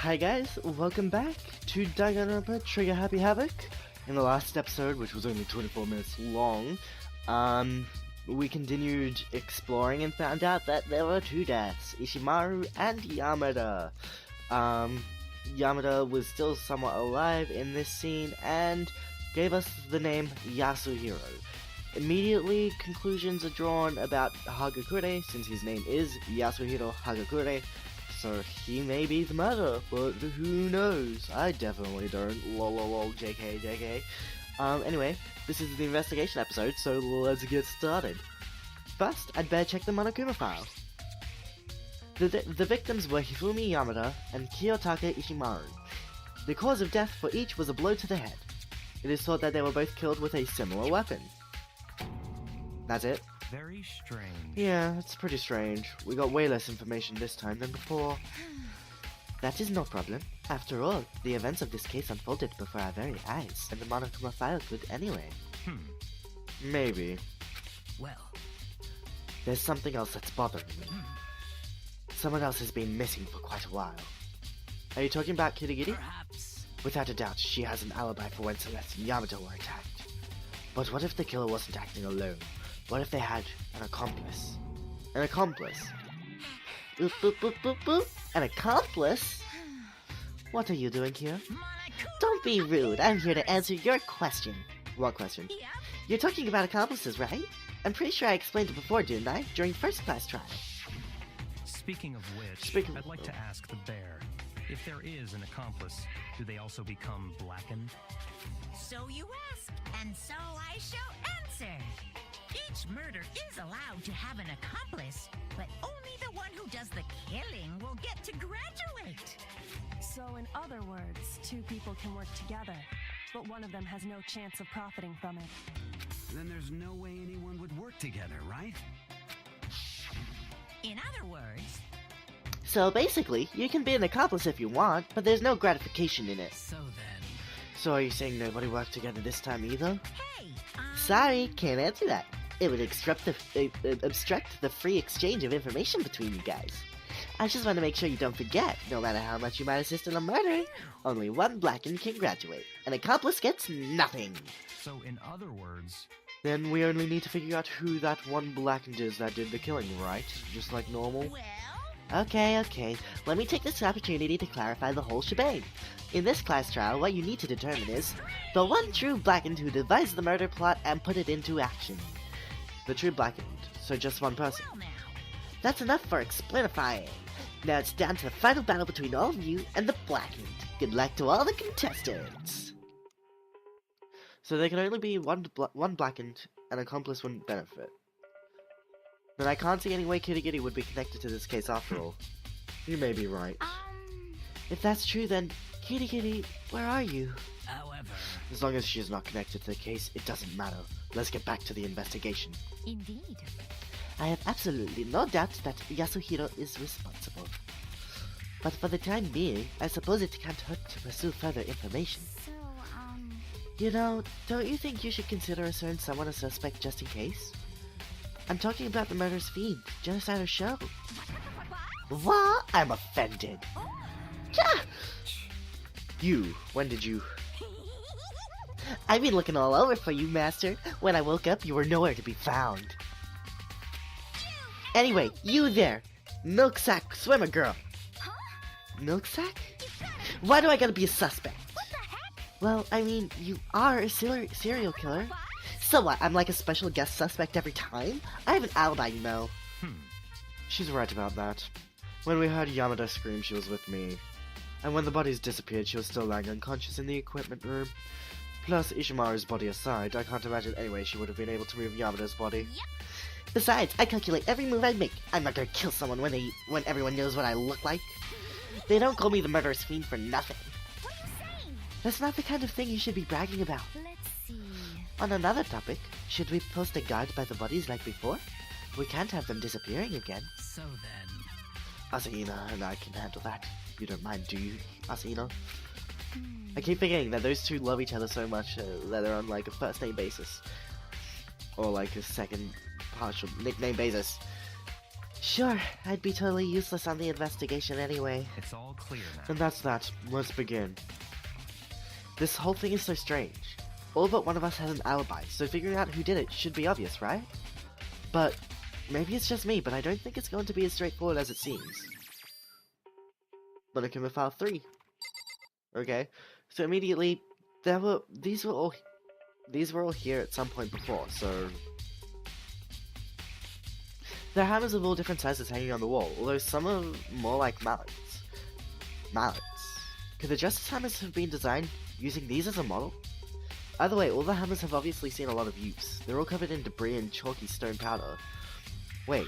Hi guys, welcome back to Danganronpa Trigger Happy Havoc. In the last episode, which was only 24 minutes long, we continued exploring and found out that there were two deaths, Ishimaru and Yamada. Yamada was still somewhat alive in this scene and gave us the name Yasuhiro. Immediately, conclusions are drawn about Hagakure, since his name is Yasuhiro Hagakure. So he may be the murderer, but who knows? I definitely don't. Lol, JK. Anyway, this is the investigation episode, so let's get started. First, I'd better check the Monokuma file. The victims were Hifumi Yamada and Kiyotaka Ishimaru. The cause of death for each was a blow to the head. It is thought that they were both killed with a similar weapon. That's it. Very strange. Yeah, it's pretty strange. We got way less information this time than before. That is no problem. After all, the events of this case unfolded before our very eyes, and the Monokuma file could anyway. Maybe. Well. There's something else that's bothering me. Someone else has been missing for quite a while. Are you talking about Kirigiri? Perhaps. Without a doubt, she has an alibi for when Celeste and Yamato were attacked. But what if the killer wasn't acting alone? What if they had an accomplice? An accomplice? Boop, boop, boop, boop, boop. An accomplice? What are you doing here? Don't be rude. I'm here to answer your question. What question? Yeah. You're talking about accomplices, right? I'm pretty sure I explained it before, didn't I? During first class trial. Speaking of which, I'd like to ask the bear, if there is an accomplice, do they also become blackened? So you ask, and so I shall answer. Each murder is allowed to have an accomplice, but only the one who does the killing will get to graduate. So in other words, two people can work together, but one of them has no chance of profiting from it. Then there's no way anyone would work together, right? In other words... So basically, you can be an accomplice if you want, but there's no gratification in it. So then... So are you saying nobody worked together this time either? Hey, Sorry, can't answer that. It would obstruct the free exchange of information between you guys. I just want to make sure you don't forget, no matter how much you might assist in a murder, only one blackened can graduate. An accomplice gets nothing. So in other words... Then we only need to figure out who that one blackened is that did the killing, right? Just like normal? well... Okay. Let me take this opportunity to clarify the whole shebang. In this class trial, what you need to determine is the one true blackened who devised the murder plot and put it into action. The true blackened, so just one person. Well now. That's enough for explanifying. Now it's down to the final battle between all of you and the blackened. Good luck to all the contestants. So there can only be one blackened, an accomplice wouldn't benefit. But I can't see any way Kirigiri would be connected to this case after all. You may be right. If that's true, then Kirigiri, where are you? However... As long as she is not connected to the case, it doesn't matter. Let's get back to the investigation. Indeed. I have absolutely no doubt that Yasuhiro is responsible. But for the time being, I suppose it can't hurt to pursue further information. So, You know, don't you think you should consider assigning someone a suspect just in case? I'm talking about the murder's feed, Genocide Show. What? I'm offended. Gah! You, when did you... I've been looking all over for you, Master. When I woke up, you were nowhere to be found. Anyway, you there! Milksack swimmer girl! Milksack? Why do I gotta be a suspect? what the heck? Well, I mean, you are a serial killer. So what, I'm like a special guest suspect every time? I have an alibi, you know. She's right about that. When we heard Yamada scream, she was with me. And when the bodies disappeared, she was still lying unconscious in the equipment room. Plus, Ishimaru's body aside, I can't imagine any way she would have been able to move Yamada's body. Yep. Besides, I calculate every move I make. I'm not gonna kill someone when everyone knows what I look like. They don't call me the murderous fiend for nothing. What are you saying? That's not the kind of thing you should be bragging about. Let's see. On another topic, should we post a guard by the bodies like before? We can't have them disappearing again. So then... Asahina and I can handle that. You don't mind, do you, Asahina? I keep forgetting that those two love each other so much that they're on like a first name basis. Or like a second partial nickname basis. Sure, I'd be totally useless on the investigation anyway. It's all clear now. And that's that. Let's begin. This whole thing is so strange. All but one of us has an alibi, so figuring out who did it should be obvious, right? But maybe it's just me, but I don't think it's going to be as straightforward as it seems. Monochroma file 3. Okay, so immediately these were all here at some point before, so there are hammers of all different sizes hanging on the wall, although some are more like mallets. Could the Justice hammers have been designed using these as a model? Either way, all the hammers have obviously seen a lot of use. They're all covered in debris and chalky stone powder. Wait,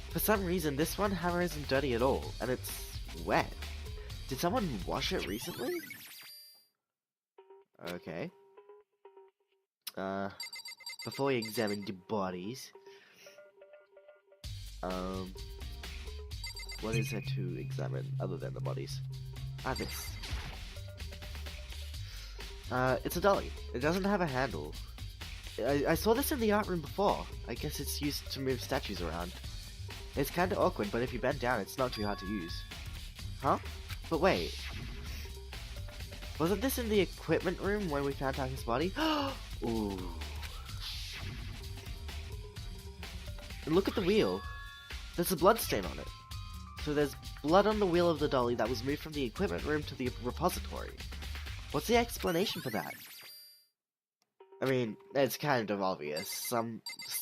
for some reason this one hammer isn't dirty at all, and it's wet. Did someone wash it recently? Okay. Before we examine the bodies, what is there to examine other than the bodies? This. It's a dolly. It doesn't have a handle. I saw this in the art room before. I guess it's used to move statues around. It's kinda awkward, but if you bend down, it's not too hard to use. Huh? But wait. Wasn't this in the equipment room when we found Taka's body? Ooh. And look at the wheel. There's a blood stain on it. So there's blood on the wheel of the dolly that was moved from the equipment room to the repository. What's the explanation for that? I mean, it's kind of obvious.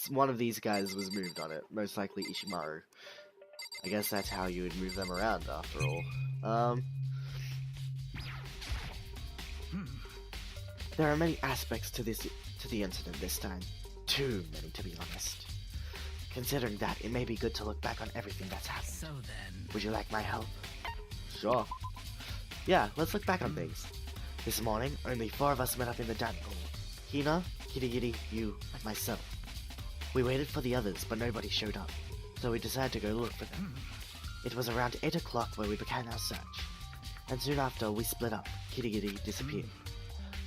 One of these guys was moved on it, most likely Ishimaru. I guess that's how you would move them around, after all. There are many aspects to the incident this time. Too many, to be honest. Considering that, it may be good to look back on everything that's happened. So then... Would you like my help? Sure. Yeah, let's look back on things. This morning, only 4 of us met up in the dining hall. Hina, Kirigiri, you, and myself. We waited for the others, but nobody showed up, so we decided to go look for them. It was around 8 o'clock when we began our search, and soon after we split up. Kirigiri disappeared.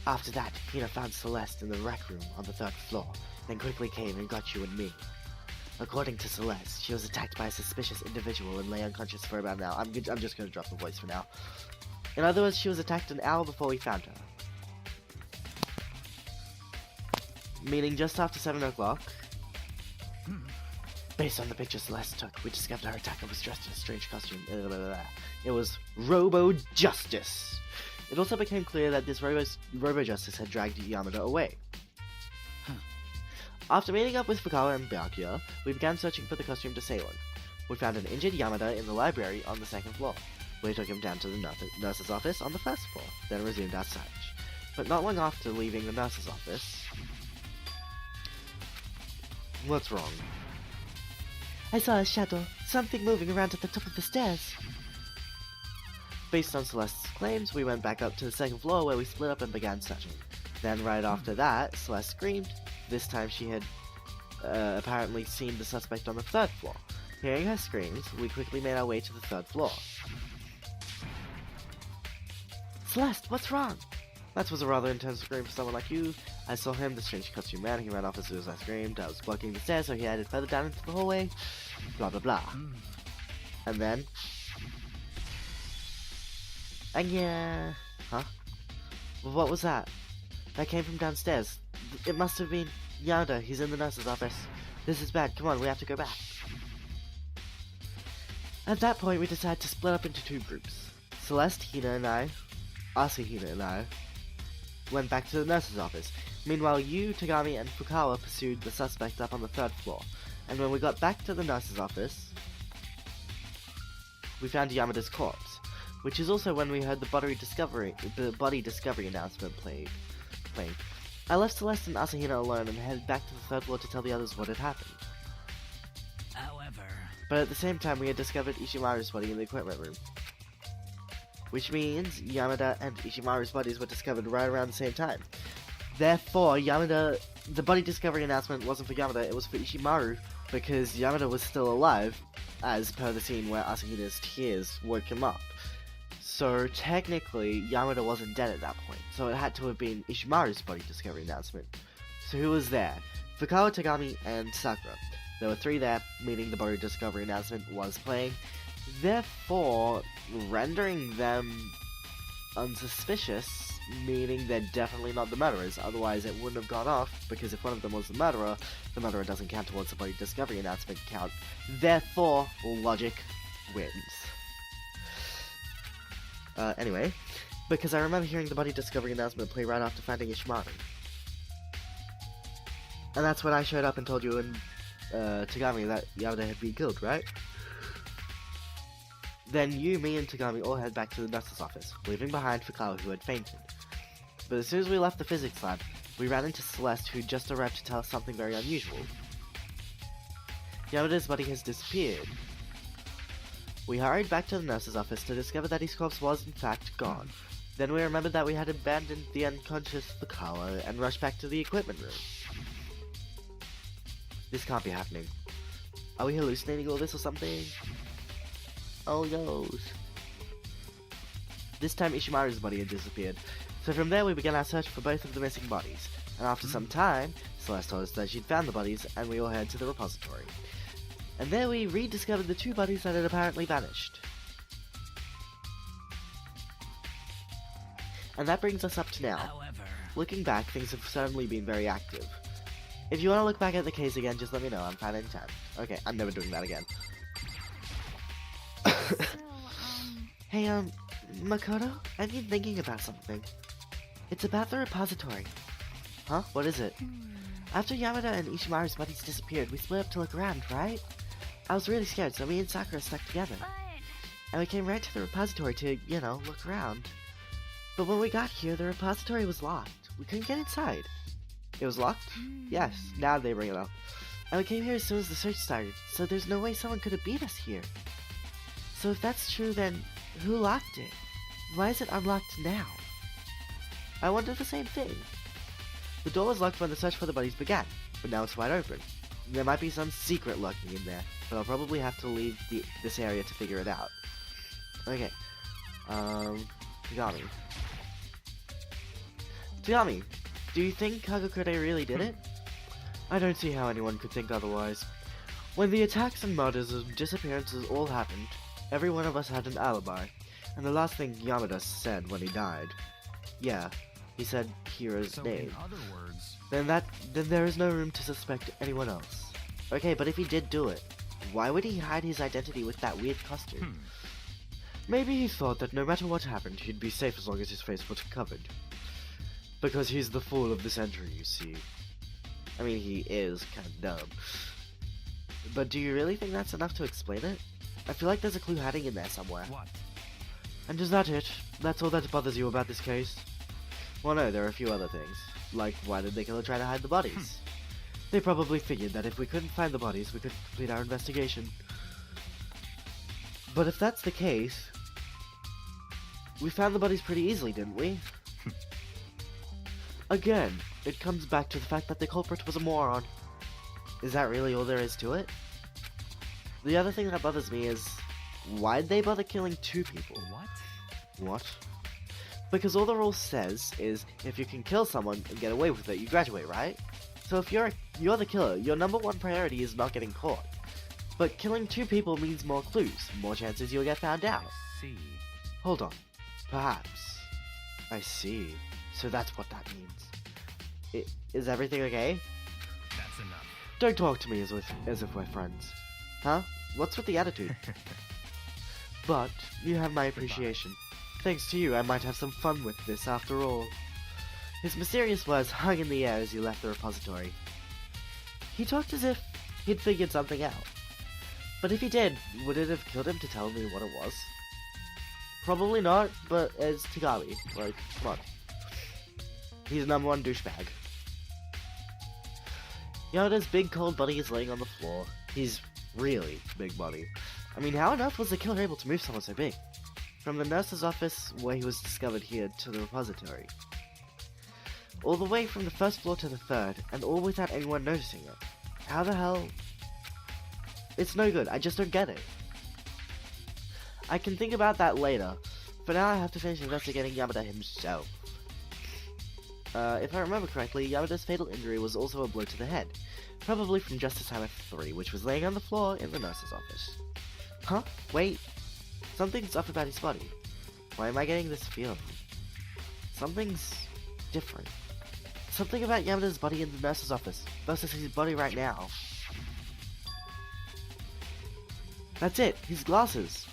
After that, Hina found Celeste in the rec room on the 3rd floor, then quickly came and got you and me. According to Celeste, she was attacked by a suspicious individual and lay unconscious for about an hour. I'm just going to drop the voice for now. In other words, she was attacked an hour before we found her. Meaning just after 7 o'clock. Based on the picture Celeste took, we discovered her attacker was dressed in a strange costume. It was Robo Justice. It also became clear that this Robo Justice had dragged Yamada away. After meeting up with Fukawa and Byakuya, we began searching for the costume to sail in. We found an injured Yamada in the library on the 2nd floor. We took him down to the nurse's office on the 1st floor, then resumed our search. But not long after leaving the nurse's office... What's wrong? I saw a shadow, something moving around at the top of the stairs. Based on Celeste's claims, we went back up to the 2nd floor where we split up and began searching. Then right after that, Celeste screamed. This time she had apparently seen the suspect on the 3rd floor. Hearing her screams, we quickly made our way to the 3rd floor. Celeste, what's wrong? That was a rather intense scream for someone like you. I saw him, the strange costume man. He ran off as soon as I screamed. I was blocking the stairs, so he headed further down into the hallway. Blah blah blah. And then... And yeah... Huh? What was that? That came from downstairs. It must have been Yamada. He's in the nurse's office. This is bad. Come on, we have to go back. At that point, we decided to split up into 2 groups. Celeste, Hina, and I... Asahina and I... went back to the nurse's office. Meanwhile, you, Tagami, and Fukawa pursued the suspect up on the 3rd floor. And when we got back to the nurse's office... we found Yamada's corpse. Which is also when we heard the body discovery announcement playing. I left Celeste and Asahina alone and headed back to the 3rd floor to tell the others what had happened. However... But at the same time, we had discovered Ishimaru's body in the equipment room. Which means Yamada and Ishimaru's bodies were discovered right around the same time. Therefore, the body discovery announcement wasn't for Yamada, it was for Ishimaru, because Yamada was still alive, as per the scene where Asahina's tears woke him up. So technically, Yamada wasn't dead at that point, so it had to have been Ishimaru's body discovery announcement. So who was there? Fukawa, Tagami, and Sakura. There were 3 there, meaning the body discovery announcement was playing, therefore rendering them unsuspicious, meaning they're definitely not the murderers, otherwise it wouldn't have gone off, because if one of them was the murderer doesn't count towards the body discovery announcement count, therefore logic wins. Anyway, because I remember hearing the body discovery announcement play right after finding Ishimaru. And that's when I showed up and told you and Tagami that Yamada had been killed, right? Then you, me, and Tagami all head back to the nurse's office, leaving behind Fukawa who had fainted. But as soon as we left the physics lab, we ran into Celeste who just arrived to tell us something very unusual. Yamada's body has disappeared. We hurried back to the nurse's office to discover that his corpse was in fact gone. Then we remembered that we had abandoned the unconscious Fukawa and rushed back to the equipment room. This can't be happening. Are we hallucinating all this or something? Oh no. This time Ishimaru's body had disappeared, so from there we began our search for both of the missing bodies, and after some time, Celeste told us that she'd found the bodies, and we all headed to the repository. And there we rediscovered the 2 bodies that had apparently vanished. And that brings us up to now. However, Looking back, things have certainly been very active. If you want to look back at the case again, just let me know, I'm fine anytime. Okay, I'm never doing that again. Hey, Makoto, I've been thinking about something. It's about the repository. Huh? What is it? After Yamada and Ishimaru's bodies disappeared, we split up to look around, right? I was really scared, so me and Sakura stuck together. And we came right to the repository to, you know, look around. But when we got here, the repository was locked. We couldn't get inside. It was locked? Yes, now they bring it up. And we came here as soon as the search started, so there's no way someone could have beat us here. So if that's true, then who locked it? Why is it unlocked now? I wonder the same thing. The door was locked when the search for the bodies began, but now it's wide open. There might be some secret lurking in there, but I'll probably have to leave this area to figure it out. Okay. Tagami. Tagami, do you think Kagakure really did it? I don't see how anyone could think otherwise. When the attacks and murders and disappearances all happened, every one of us had an alibi, and the last thing Yamada said when he died. Yeah, he said Kira's name. In other words, Then there is no room to suspect anyone else. Okay, but if he did do it, why would he hide his identity with that weird costume? Maybe he thought that no matter what happened, he'd be safe as long as his face was covered. Because he's the fool of the century, you see. I mean, he is kind of dumb. But do you really think that's enough to explain it? I feel like there's a clue hiding in there somewhere. what? And is that it? That's all that bothers you about this case? Well, no, there are a few other things. Like, why did the killer try to hide the bodies? They probably figured that if we couldn't find the bodies, we couldn't complete our investigation. But if that's the case, we found the bodies pretty easily, didn't we? Again, it comes back to the fact that the culprit was a moron. Is that really all there is to it? The other thing that bothers me is, why'd they bother killing 2 people? What? What? Because all the rule says is, if you can kill someone and get away with it, you graduate, right? So if you're the killer, your number 1 priority is not getting caught. But killing 2 people means more clues, more chances you'll get found out. See. Hold on. Perhaps. I see. So that's what that means. Is everything okay? That's enough. Don't talk to me as if we're friends. Huh? What's with the attitude? But you have my appreciation. Thanks to you, I might have some fun with this after all. His mysterious words hung in the air as he left the repository. He talked as if he'd figured something out. But if he did, would it have killed him to tell me what it was? Probably not, but it's Tagami. Like, come on. He's the #1 douchebag. Yamada's big cold body is laying on the floor. He's really big body. I mean, how on earth was the killer able to move someone so big? From the nurse's office, where he was discovered here, to the repository. All the way from the 1st floor to the 3rd, and all without anyone noticing it. How the hell? It's no good, I just don't get it. I can think about that later. For now, I have to finish investigating Yamada himself. If I remember correctly, Yamada's fatal injury was also a blow to the head. Probably from just as time 3, which was laying on the floor in the nurse's office. Huh? Wait. Something's up about his body. Why am I getting this feeling? Something's different. Something about Yamada's body in the nurse's office versus his body right now. That's it, his glasses.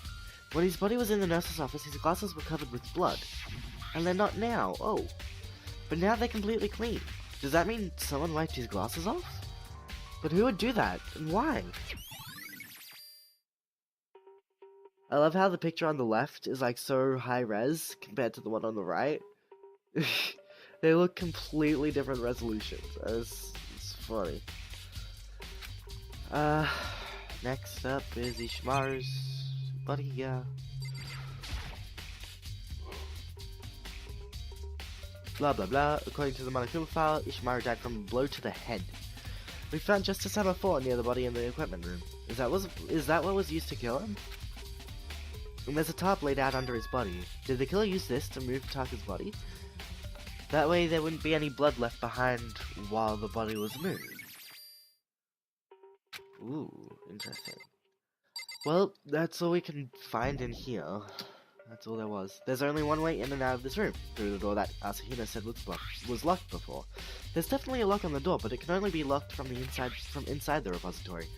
When his body was in the nurse's office, his glasses were covered with blood. And they're not now, oh. But now they're completely clean. Does that mean someone wiped his glasses off? But who would do that, and why? I love how the picture on the left is like so high res compared to the one on the right. They look completely different resolutions. It's funny. Next up is Ishimaru's body, Blah blah blah. According to the Monokuma file, Ishimaru died from a blow to the head. We found Justice Hammer 4 near the body in the equipment room. Is that what was used to kill him? And there's a tarp laid out under his body. Did the killer use this to move Taka's body? That way there wouldn't be any blood left behind while the body was moved. Ooh, interesting. Well, that's all we can find in here. That's all there was. There's only one way in and out of this room, through the door that Asahina said was locked before. There's definitely a lock on the door, but it can only be locked from inside the repository.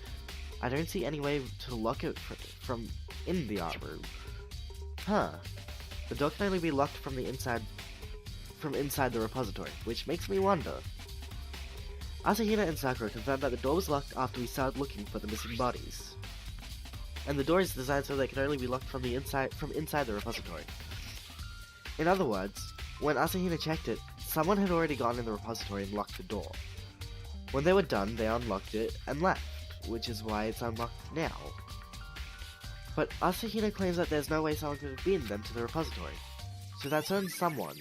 I don't see any way to lock it from in the art room. Huh. The door can only be locked from inside the repository, which makes me wonder. Asahina and Sakura confirmed that the door was locked after we started looking for the missing bodies. And the door is designed so they can only be locked from inside the repository. In other words, when Asahina checked it, someone had already gone in the repository and locked the door. When they were done, they unlocked it and left, which is why it's unlocked now. But Asahina claims that there's no way someone could have beamed them to the repository. So that's on someone.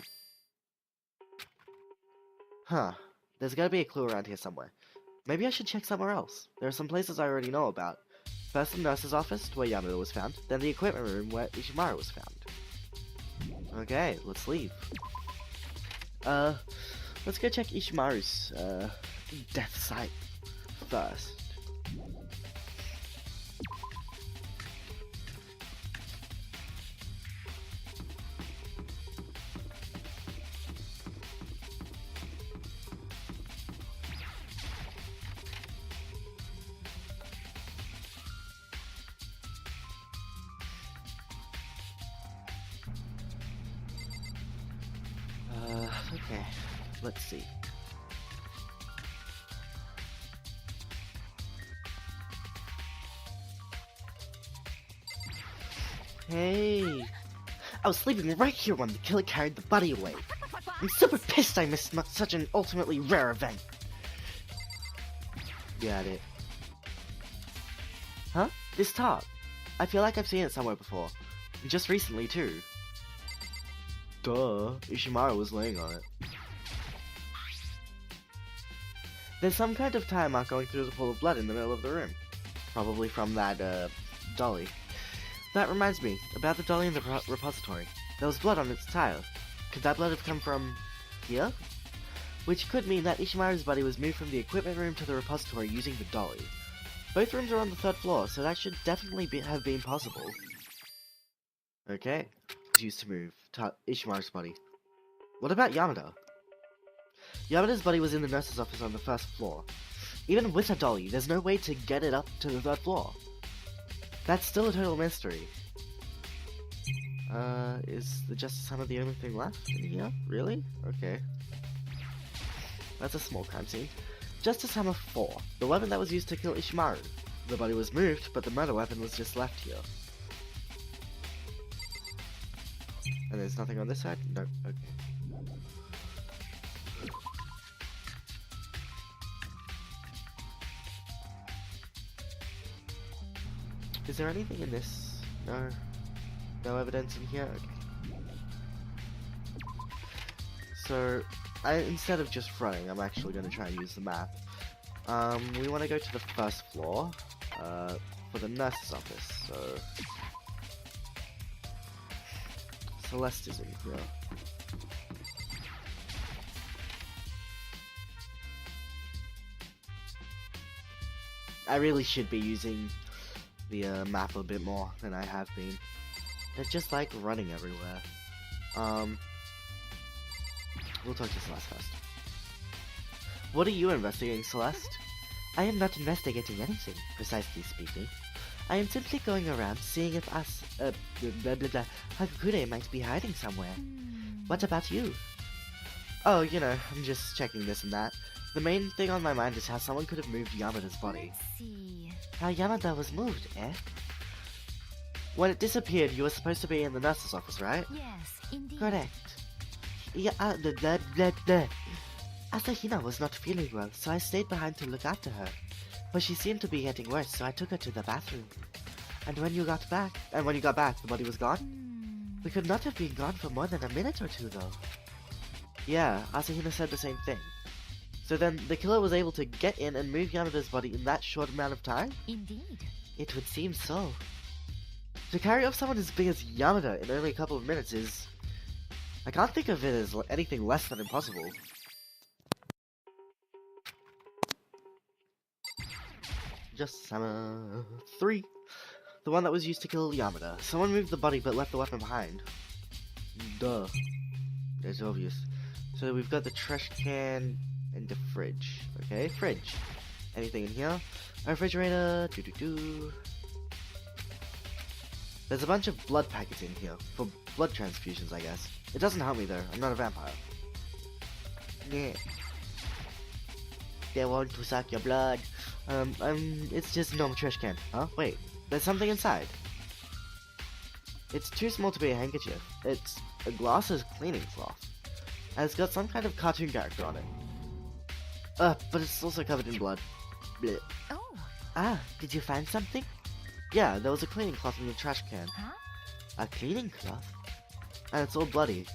Huh. There's gotta be a clue around here somewhere. Maybe I should check somewhere else. There are some places I already know about. First the nurse's office, where Yamada was found, then the equipment room, where Ishimaru was found. Okay, let's leave. Let's go check Ishimaru's, death site first. Okay, let's see. Hey! I was sleeping right here when the killer carried the body away. I'm super pissed I missed such an ultimately rare event. Got it. Huh? This top. I feel like I've seen it somewhere before. And just recently, too. Duh, Ishimaru was laying on it. There's some kind of tire mark going through the pool of blood in the middle of the room. Probably from that, dolly. That reminds me, about the dolly in the repository. There was blood on its tire. Could that blood have come from here? Which could mean that Ishimaru's body was moved from the equipment room to the repository using the dolly. Both rooms are on the 3rd floor, so that should definitely have been possible. Okay. Used to move Ishimaru's body. What about Yamada? Yamada's body was in the nurse's office on the 1st floor. Even with a dolly, there's no way to get it up to the 3rd floor. That's still a total mystery. Is the Justice Hammer the only thing left in here? Really? Okay. That's a small crime scene. Justice Hammer 4, the weapon that was used to kill Ishimaru. The body was moved, but the murder weapon was just left here. And there's nothing on this side? Nope, okay. Is there anything in this? No? No evidence in here? Okay. So, instead of just running, I'm actually going to try and use the map. We want to go to the 1st floor, for the nurse's office, so... Celeste is in here. I really should be using the map a bit more than I have been. They're just like running everywhere. We'll talk to Celeste first. What are you investigating, Celeste? I am not investigating anything, precisely speaking. I am simply going around seeing if Hagakure might be hiding somewhere. What about you? Oh, you know, I'm just checking this and that. The main thing on my mind is how someone could have moved Yamada's body. Let's see. How Yamada was moved, eh? When it disappeared, you were supposed to be in the nurse's office, right? Yes, indeed. Correct. Yeah, Asahina was not feeling well, so I stayed behind to look after her. But she seemed to be getting worse, so I took her to the bathroom. And when you got back, the body was gone? We could not have been gone for more than a minute or two, though. Yeah, Asahina said the same thing. So then, the killer was able to get in and move Yamada's body in that short amount of time? Indeed. It would seem so. To carry off someone as big as Yamada in only a couple of minutes is... I can't think of it as anything less than impossible. Just Sama 3. The one that was used to kill Yamada. Someone moved the body but left the weapon behind. Duh. It's obvious. So we've got the trash can and the fridge. Okay, fridge. Anything in here? A refrigerator. There's a bunch of blood packets in here. For blood transfusions, I guess. It doesn't help me though. I'm not a vampire. Yeah. They want to suck your blood. It's just a normal trash can. Huh? Wait. There's something inside. It's too small to be a handkerchief. It's a glasses cleaning cloth. And it's got some kind of cartoon character on it. But it's also covered in blood. Blech. Oh. Ah, did you find something? Yeah, there was a cleaning cloth in the trash can. Huh? A cleaning cloth? And it's all bloody.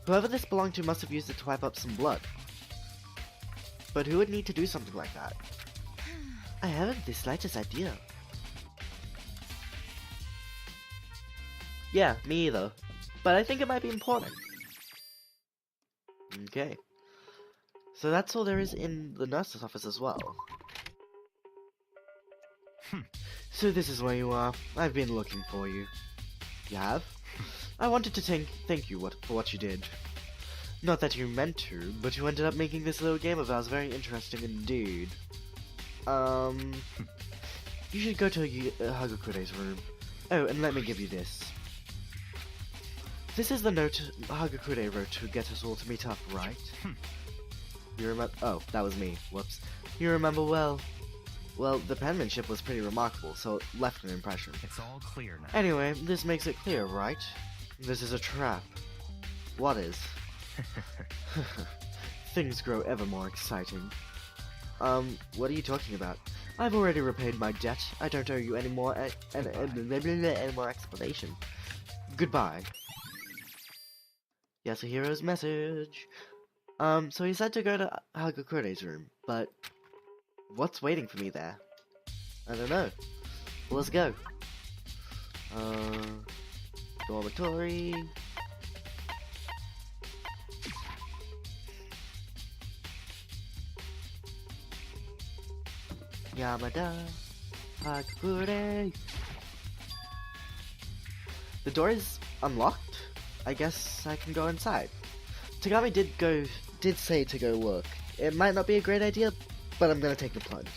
Whoever this belonged to must have used it to wipe up some blood. But who would need to do something like that? I haven't the slightest idea. Yeah, me either. But I think it might be important. Okay. So that's all there is in the nurse's office as well. So this is where you are. I've been looking for you. You have? I wanted to thank you for what you did. Not that you meant to, but you ended up making this little game of ours very interesting indeed. You should go to Hagakure's room. Oh, and let me give you this. This is the note Hagakure wrote to get us all to meet up, right? You remember? Oh, that was me. Whoops. You remember well. Well, the penmanship was pretty remarkable, so it left an impression. It's all clear now. Anyway, this makes it clear, right? This is a trap. What is? Things grow ever more exciting. What are you talking about? I've already repaid my debt. I don't owe you any more any more explanation. Goodbye. Yasuhiro's message. So he said to go to Hagakure's room, but what's waiting for me there? I don't know. Well, let's go. Dormitory. Yamada, Hagakure. The door is unlocked. I guess I can go inside. Tagami did say to go look. It might not be a great idea, but I'm gonna take the plunge.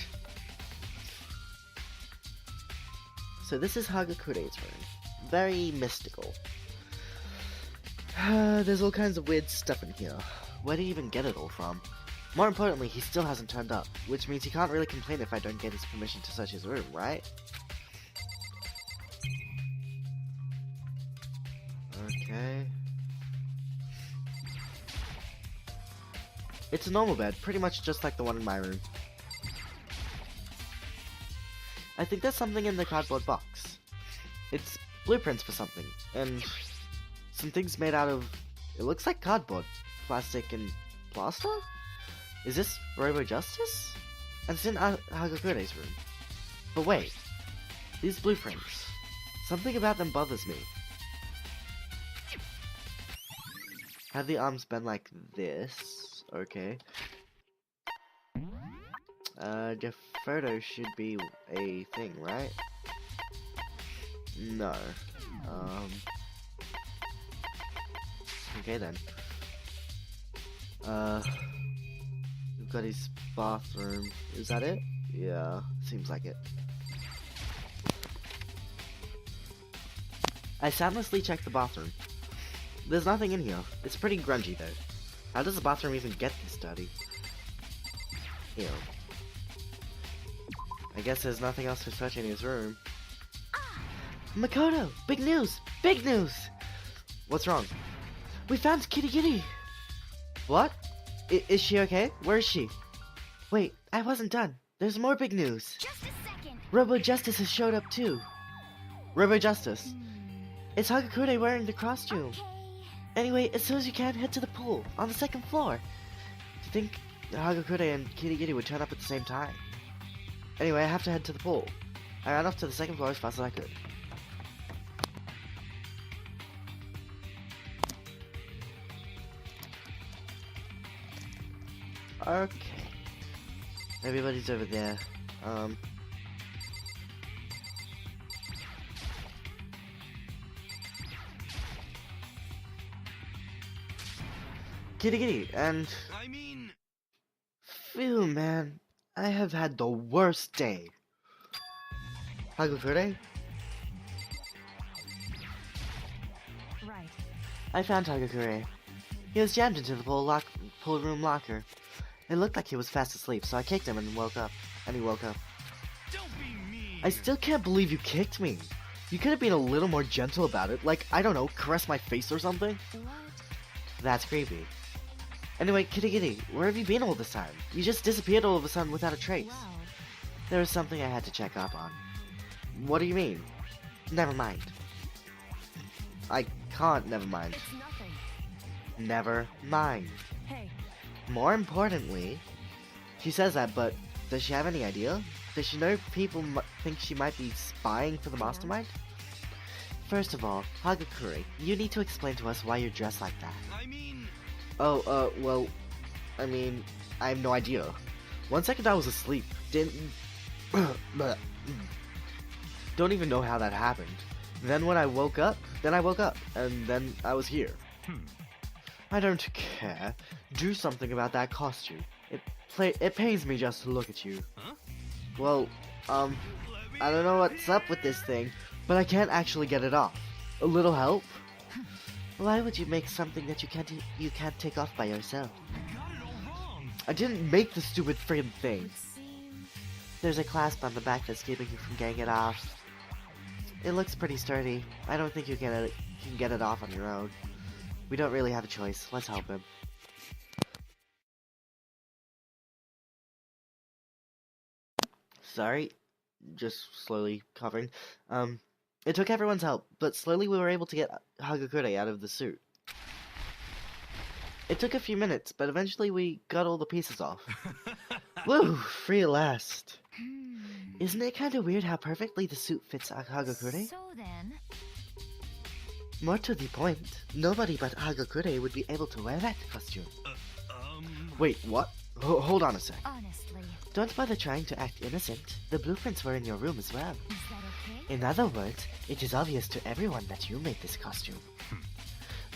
So this is Hagakure's room. Very mystical. There's all kinds of weird stuff in here. Where do you even get it all from? More importantly, he still hasn't turned up, which means he can't really complain if I don't get his permission to search his room, right? Okay. It's a normal bed, pretty much just like the one in my room. I think there's something in the cardboard box. It's blueprints for something, and some things made out of... It looks like cardboard, plastic, and plaster? Is this ROBO Justice? And it's in Hagakure's room. But wait, these blueprints, something about them bothers me. Have the arms been like this? Okay. photo should be a thing, right? No. Okay then. We've got his bathroom. Is that it? Yeah, seems like it. I soundlessly checked the bathroom. There's nothing in here. It's pretty grungy though. How does the bathroom even get this dirty? Ew. I guess there's nothing else to search in his room. Makoto! Big news! Big news! What's wrong? We found Kitty Kitty! What? Is she okay? Where is she? Wait, I wasn't done. There's more big news. Just a second. Robo Justice has showed up too. Robo Justice. It's Hagakure wearing the costume. Okay. Anyway, as soon as you can, head to the pool on the second floor. Do you think Hagakure and Kitty Kitty would turn up at the same time? Anyway, I have to head to the pool. I ran off to the second floor as fast as I could. Okay. Everybody's over there. Kitty Kitty, and... I mean... Phew, man. I have had the worst day. Hagakure? Right. I found Hagakure. He was jammed into the pool room locker. It looked like he was fast asleep, so I kicked him and he woke up. Don't be mean. I still can't believe you kicked me. You could have been a little more gentle about it, like, I don't know, caress my face or something? What? That's creepy. Anyway, Kitty Kitty, where have you been all this time? You just disappeared all of a sudden without a trace. Wow. There was something I had to check up on. What do you mean? Never mind. I can't never mind. It's nothing. Never mind. Hey, More importantly, she says that, but does she have any idea? Does she know people think she might be spying for the mastermind? First of all, Hagakure, you need to explain to us why you're dressed like that. I mean... Oh, well, I mean, I have no idea. 1 second I was asleep. Don't even know how that happened. Then when I woke up, and then I was here. I don't care. Do something about that costume. It pains me just to look at you. Huh? Well, I don't know what's up with this thing, but I can't actually get it off. A little help? Why would you make something that you can't take off by yourself? You got it all wrong. I didn't make the stupid friggin' thing. would seem... There's a clasp on the back that's keeping you from getting it off. It looks pretty sturdy. I don't think you can get it off on your own. We don't really have a choice. Let's help him. Sorry. Just slowly covering. It took everyone's help, but slowly we were able to get Hagakure out of the suit. It took a few minutes, but eventually we got all the pieces off. Woo! Free at last. Isn't it kinda weird how perfectly the suit fits Hagakure? So then, More to the point, nobody but Hagakure would be able to wear that costume. Wait, what? Hold on a sec. honestly, Don't bother trying to act innocent. The blueprints were in your room as well. is that okay? In other words, it is obvious to everyone that you made this costume.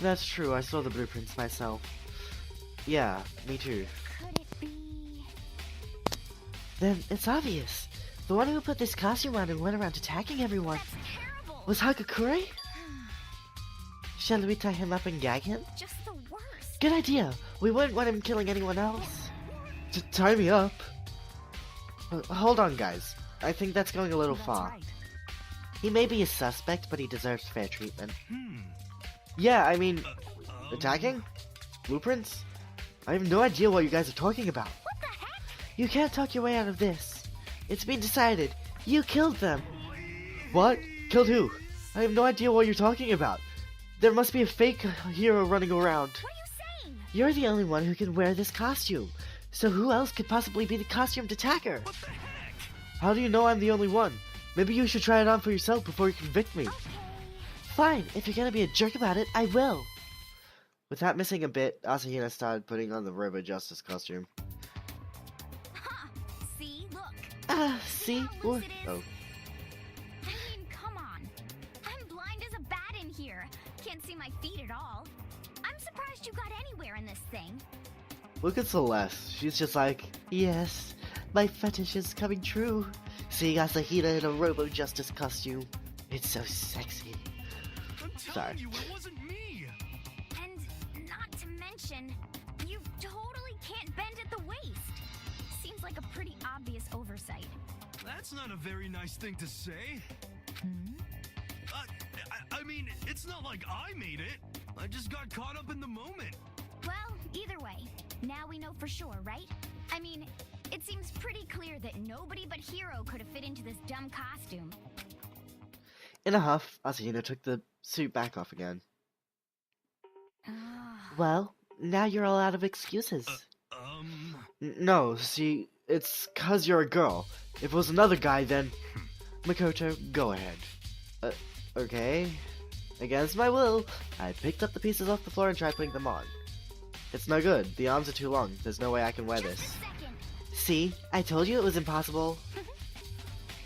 That's true, I saw the blueprints myself. Yeah, me too. Could it be? Then it's obvious. The one who put this costume on and went around attacking everyone That's terrible. was Hagakure? Shall we tie him up and gag him? Just the worst. Good idea. We wouldn't want him killing anyone else. Tie me up? Hold on, guys. I think that's going a little That's far. right. He may be a suspect, but he deserves fair treatment. Yeah, I mean, attacking? Blueprints? I have no idea what you guys are talking about. What the heck? You can't talk your way out of this. It's been decided. You killed them. What? Killed who? I have no idea what you're talking about. There must be a fake hero running around. What are you saying? You're the only one who can wear this costume. So who else could possibly be the costumed attacker? What the heck? How do you know I'm the only one? Maybe you should try it on for yourself before you convict me. Okay. Fine, if you're gonna be a jerk about it, I will. Without missing a bit, Asahina started putting on the Robo Justice costume. Ha! See, look. See? What? Oh. I mean, come on. I'm blind as a bat in here. Can't see my feet at all. I'm surprised you got anywhere in this thing. Look at Celeste. She's just like, yes, my fetish is coming true. Seeing Asahina in a Robo Justice costume. It's so sexy. I'm telling Sorry. you, it wasn't me. And not to mention, you totally can't bend at the waist. Seems like a pretty obvious oversight. That's not a very nice thing to say. I mean, it's not like I made it. I just got caught up in the moment. Well, either way, now we know for sure, right? I mean, it seems pretty clear that nobody but Hiro could have fit into this dumb costume. In a huff, Asahina took the suit back off again. Well, now you're all out of excuses. No, see, it's 'cause you're a girl. If it was another guy, then... Makoto, go ahead. Okay. Against my will, I picked up the pieces off the floor and tried putting them on. It's no good. The arms are too long. There's no way I can wear Just this. a second. See? I told you it was impossible.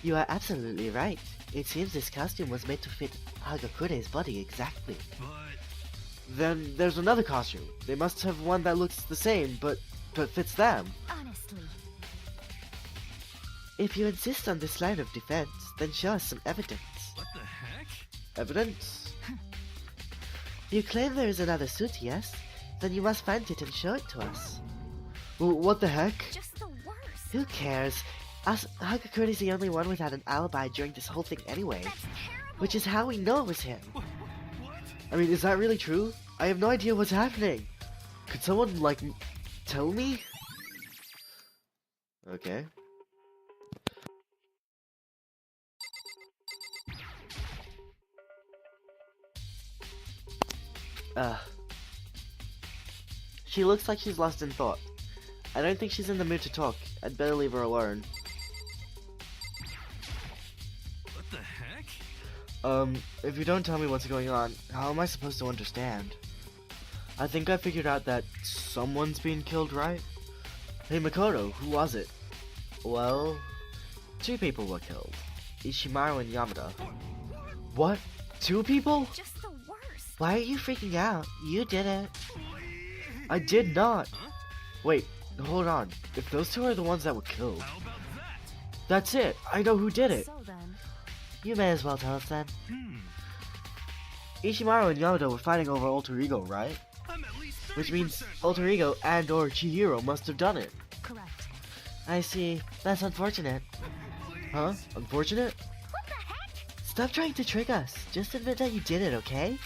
You are absolutely right. It seems this costume was made to fit Hagakure's body exactly. But Then there's another costume. They must have one that looks the same, but fits them. Honestly. If you insist on this line of defense, then show us some evidence. what the heck? Evidence? You claim there is another suit, yes? Then you must find it and show it to us. What the heck? Just the worst. Who cares? Hagakure's the only one without an alibi during this whole thing anyway. That's terrible. Which is how we know it was him. What? I mean, is that really true? I have no idea what's happening. Could someone, like, tell me? Okay. She looks like she's lost in thought. I don't think she's in the mood to talk. I'd better leave her alone. What the heck? If you don't tell me what's going on, how am I supposed to understand? I think I figured out that someone's being killed, right? Hey Makoto, who was it? Well, 2 people were killed. Ishimaru and Yamada. What? 2 people? Just the worst. Why are you freaking out? You did it. I did not. Huh? Wait, hold on. If those 2 are the ones that were killed, How about that? that's it. I know who did it. So then, You may as well tell us then. Hmm. Ishimaru and Yamada were fighting over Alter Ego, right? I'm at least 30% Which means right. Alter Ego and or Chihiro must have done it. correct. I see. That's unfortunate. Huh? Unfortunate? What the heck? Stop trying to trick us. Just admit that you did it, okay?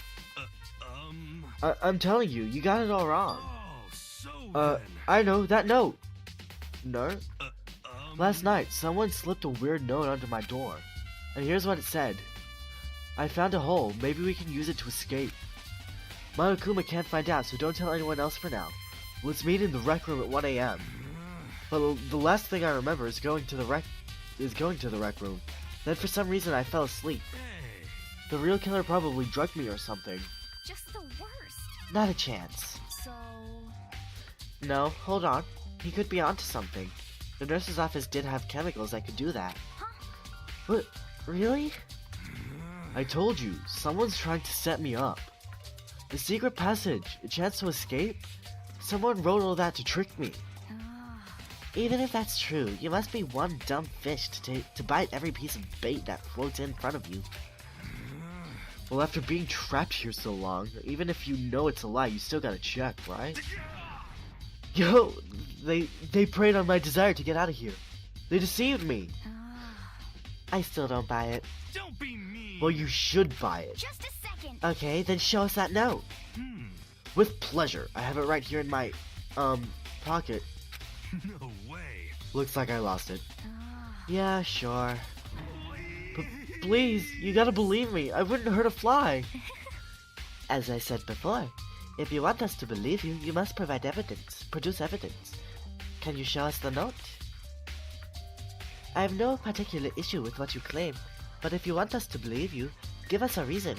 Uh, I'm telling you, you got it all wrong. Oh, so then. I know, that note. No? Uh, Last night, someone slipped a weird note under my door. And here's what it said. I found a hole. Maybe we can use it to escape. Monokuma can't find out, so don't tell anyone else for now. Let's meet in the rec room at 1 a.m. But the last thing I remember is going to the rec room. Then for some reason I fell asleep. Hey. The real killer probably drugged me or something. Just the worst. Not a chance. So, No, hold on. He could be onto something. The nurse's office did have chemicals that could do that. Huh? What? Really? I told you, someone's trying to set me up. The secret passage, a chance to escape? Someone wrote all that to trick me. Even if that's true, you must be one dumb fish to bite every piece of bait that floats in front of you. Well, after being trapped here so long, even if you know it's a lie, you still gotta check, right? Yo, they preyed on my desire to get out of here. They deceived me. I still don't buy it. Don't be mean. Well, you should buy it. Just a second. Okay, then show us that note. With pleasure. I have it right here in my, pocket. No way. Looks like I lost it. Yeah, sure. But please, you gotta believe me. I wouldn't hurt a fly. As I said before, if you want us to believe you, you must provide evidence. Produce evidence. Can you show us the note? I have no particular issue with what you claim, but if you want us to believe you, give us a reason.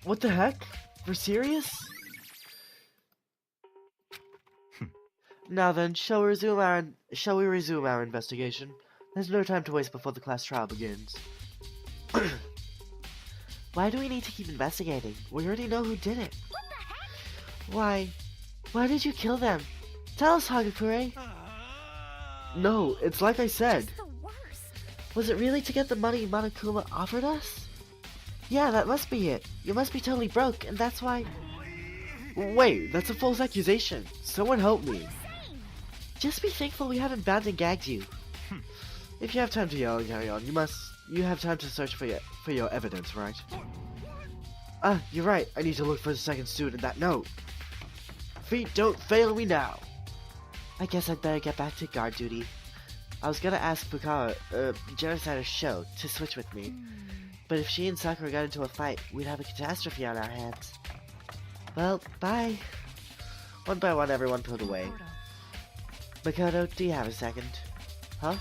What the heck? For serious? Now then, shall we resume our investigation? There's no time to waste before the class trial begins. Why do we need to keep investigating? We already know who did it. What the heck? Why did you kill them? Tell us, Hagakure. No, it's like I said. Just the worst. Was it really to get the money Monokuma offered us? Yeah, that must be it. You must be totally broke, and that's why... Wait, that's a false accusation. Someone help me. Insane. Just be thankful we haven't bound and gagged you. If you have time to yell and carry on, you have time to search for your evidence, right? Ah, you're right. I need to look for the second student in that note. Feet don't fail me now. I guess I'd better get back to guard duty. I was gonna ask Fukawa, Genocider's show, to switch with me. But if she and Sakura got into a fight, we'd have a catastrophe on our hands. Well, bye. One by one, everyone pulled away. Makoto, do you have a second? Huh?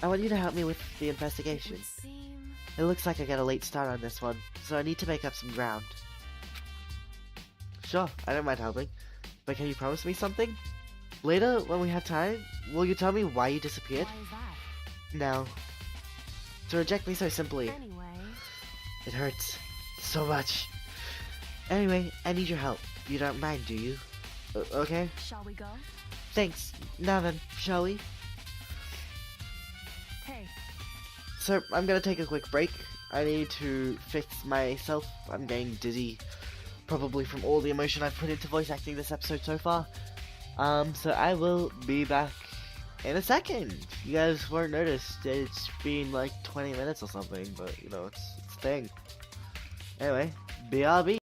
I want you to help me with the investigation. It looks like I got a late start on this one, so I need to make up some ground. Sure, I don't mind helping. But can you promise me something? Later, when we have time, will you tell me why you disappeared? Why is that? No. To reject me so simply. Anyway, It hurts. So much. Anyway, I need your help. You don't mind, do you? Okay? shall we go? Thanks. Now then, shall we? Hey, So, I'm gonna take a quick break. I need to fix myself. I'm getting dizzy. Probably from all the emotion I've put into voice acting this episode so far. So I will be back in a second. You guys won't notice. It's been like 20 minutes or something, but you know, it's a thing. Anyway, BRB.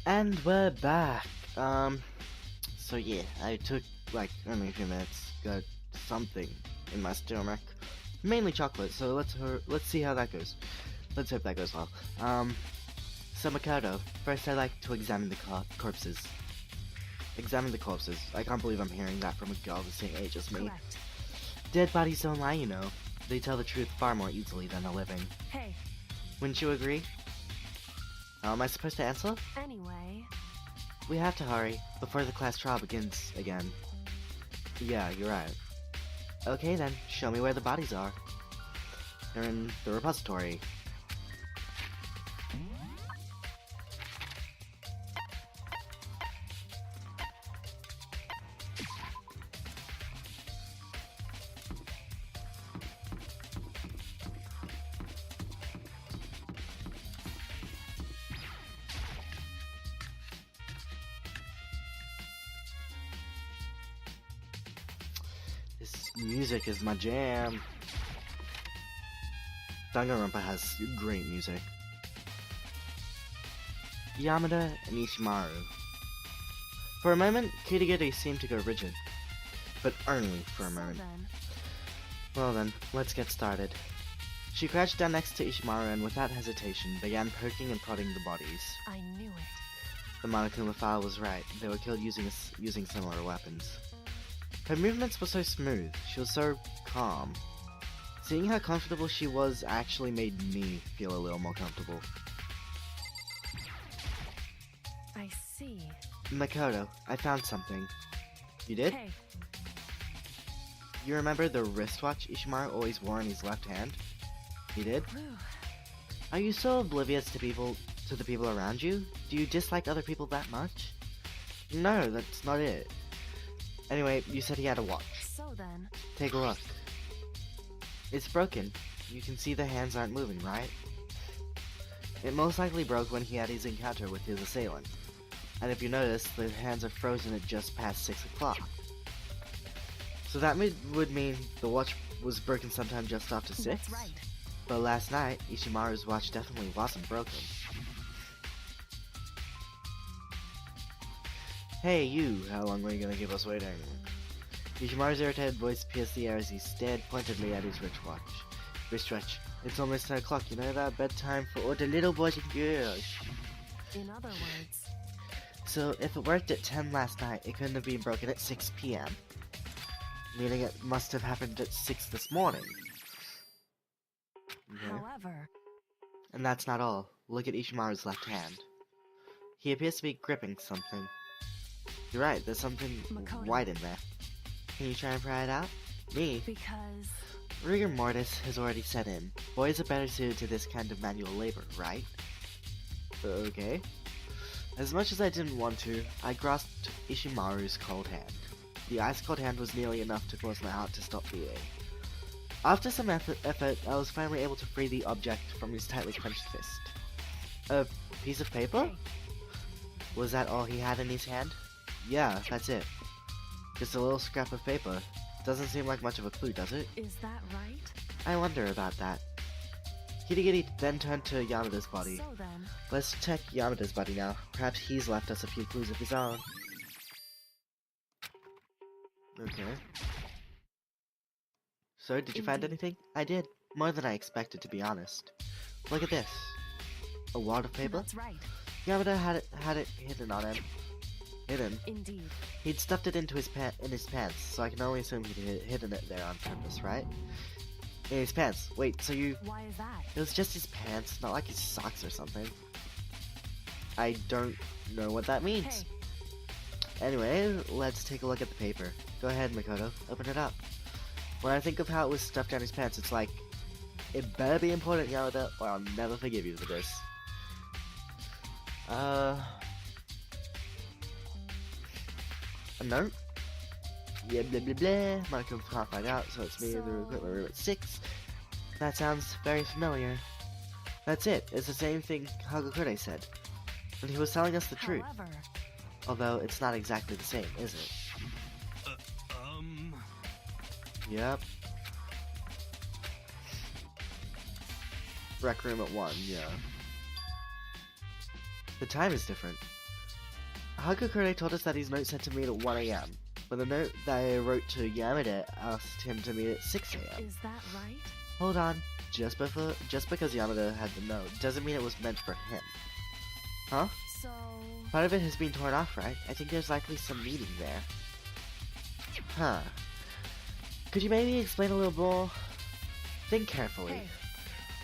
And we're back. So yeah, I took like only a few minutes, got something in my stomach, mainly chocolate. So let's see how that goes. Let's hope that goes well. So Makoto, first I'd like to examine the corpses. Examine the corpses. I can't believe I'm hearing that from a girl the same age as me. correct. Dead bodies don't lie, you know. They tell the truth far more easily than the living. Hey, Wouldn't you agree? How am I supposed to answer? anyway, We have to hurry, before the class trial begins again. Yeah, you're right. Okay then, show me where the bodies are. They're in the repository. This music is my jam. Danganronpa has great music. Yamada and Ishimaru. For a moment, Kirigiri seemed to go rigid. But only for a so moment. then, Well then, let's get started. She crouched down next to Ishimaru and without hesitation began poking and prodding the bodies. I knew it. The Monokuma file was right. They were killed using similar weapons. Her movements were so smooth. She was so calm. Seeing how comfortable she was actually made me feel a little more comfortable. I see. Makoto, I found something. You did? Hey, You remember the wristwatch Ishimaru always wore in his left hand? He did? whew. Are you so oblivious to the people around you? Do you dislike other people that much? No, that's not it. Anyway, you said he had a watch. So then, Take a look. It's broken. You can see the hands aren't moving, right? It most likely broke when he had his encounter with his assailant. And if you notice, the hands are frozen at just past 6 o'clock. So that would mean the watch was broken sometime just after 6? that's right. But last night, Ishimaru's watch definitely wasn't broken. Hey you, how long were you gonna keep us waiting? Ishimaru's irritated voice pierced the air as he stared pointedly at his wristwatch. It's almost 10 o'clock, you know that? Bedtime for all the little boys and girls. In other words, So if it worked at 10 last night, it couldn't have been broken at 6 p.m. Meaning it must have happened at 6 this morning. Okay. however, And that's not all. look at Ishimaru's left hand. He appears to be gripping something. You're right, there's something Makoto. white in there. Can you try and pry it out? Me? Because... Rigor mortis has already set in. Boys are better suited to this kind of manual labor, right? Okay. As much as I didn't want to, I grasped Ishimaru's cold hand. The ice-cold hand was nearly enough to cause my heart to stop beating. After some effort, I was finally able to free the object from his tightly clenched fist. A piece of paper? Hey. Was that all he had in his hand? Yeah, that's it. Just a little scrap of paper. Doesn't seem like much of a clue, does it? Is that right? I wonder about that. Kirigiri then turned to Yamada's body. So then... Let's check Yamada's body now. Perhaps he's left us a few clues of his own. Okay. So, did you find Indeed. anything? I did. More than I expected, to be honest. Look at this. A wad of paper? That's right. Yamada had it hidden on him. Hidden? Indeed. He'd stuffed it into his pants, so I can only assume he'd hidden it there on purpose, right? In his pants. Wait, so you... Why is that? It was just his pants, not like his socks or something. I don't know what that means. Hey, Anyway, let's take a look at the paper. Go ahead, Makoto. Open it up. When I think of how it was stuffed down his pants, it's like, it better be important, Yamada, or I'll never forgive you for this. A note? Yeah, blah blah blah. Michael can't find out, so it's me in the equipment room at 6. That sounds very familiar. That's it. It's the same thing Hagakure said. And he was telling us the truth. however... Although it's not exactly the same, is it? Yep. Rec room at 1, yeah. The time is different. Hagakure told us that his note said to meet at 1 AM, but the note that I wrote to Yamada asked him to meet at 6 AM. Is that right? Hold on. Just because Yamada had the note doesn't mean it was meant for him. Huh? So... Part of it has been torn off, right? I think there's likely some meaning there. Huh. Could you maybe explain a little more? Think carefully. Hey,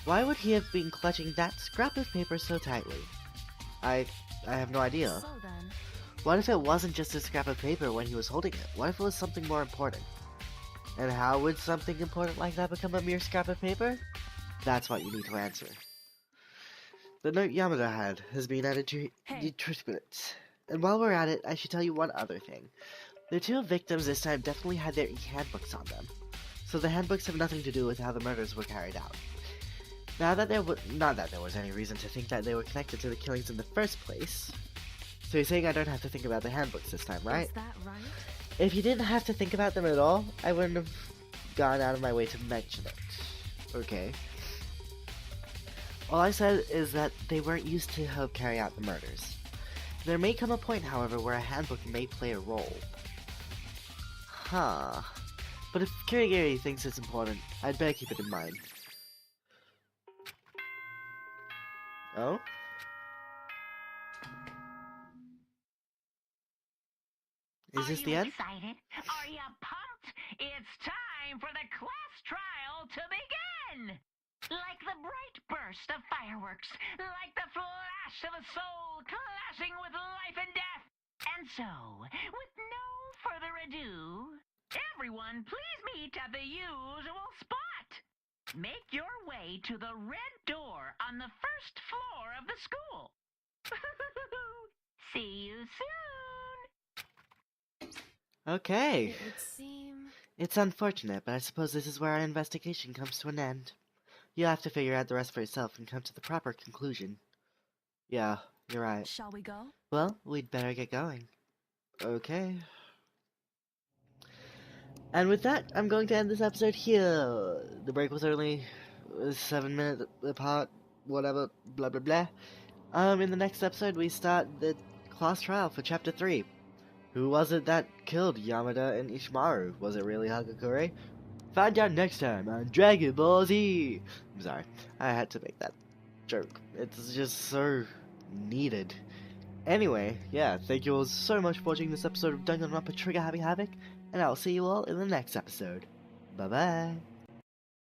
Why would he have been clutching that scrap of paper so tightly? I have no idea. so then... What if it wasn't just a scrap of paper when he was holding it? What if it was something more important? And how would something important like that become a mere scrap of paper? That's what you need to answer. The note Yamada had has been added to Hey. the truth minutes. And while we're at it, I should tell you one other thing. The two victims this time definitely had their handbooks on them. So the handbooks have nothing to do with how the murders were carried out. Not that there was any reason to think that they were connected to the killings in the first place. So you're saying I don't have to think about the handbooks this time, right? Is that right? If you didn't have to think about them at all, I wouldn't have gone out of my way to mention it. Okay. All I said is that they weren't used to help carry out the murders. There may come a point, however, where a handbook may play a role. Huh. But if Kirigiri thinks it's important, I'd better keep it in mind. Oh? Is this the end? Excited? Are you pumped? It's time for the class trial to begin! Like the bright burst of fireworks, like the flash of a soul clashing with life and death. And so, with no further ado, everyone please meet at the usual spot. Make your way to the red door on the first floor of the school. See you soon! Okay. It would seem... It's unfortunate, but I suppose this is where our investigation comes to an end. You'll have to figure out the rest for yourself and come to the proper conclusion. Yeah, you're right. Shall we go? Well, we'd better get going. Okay. And with that, I'm going to end this episode here. The break was only 7 minutes apart, whatever, blah blah blah. In the next episode, we start the class trial for Chapter 3. Who was it that killed Yamada and Ishimaru? Was it really Hagakure? Find out next time on Dragon Ball Z! I'm sorry, I had to make that joke. It's just so needed. Anyway, yeah, thank you all so much for watching this episode of Danganronpa Trigger Happy Havoc, and I'll see you all in the next episode. Bye bye!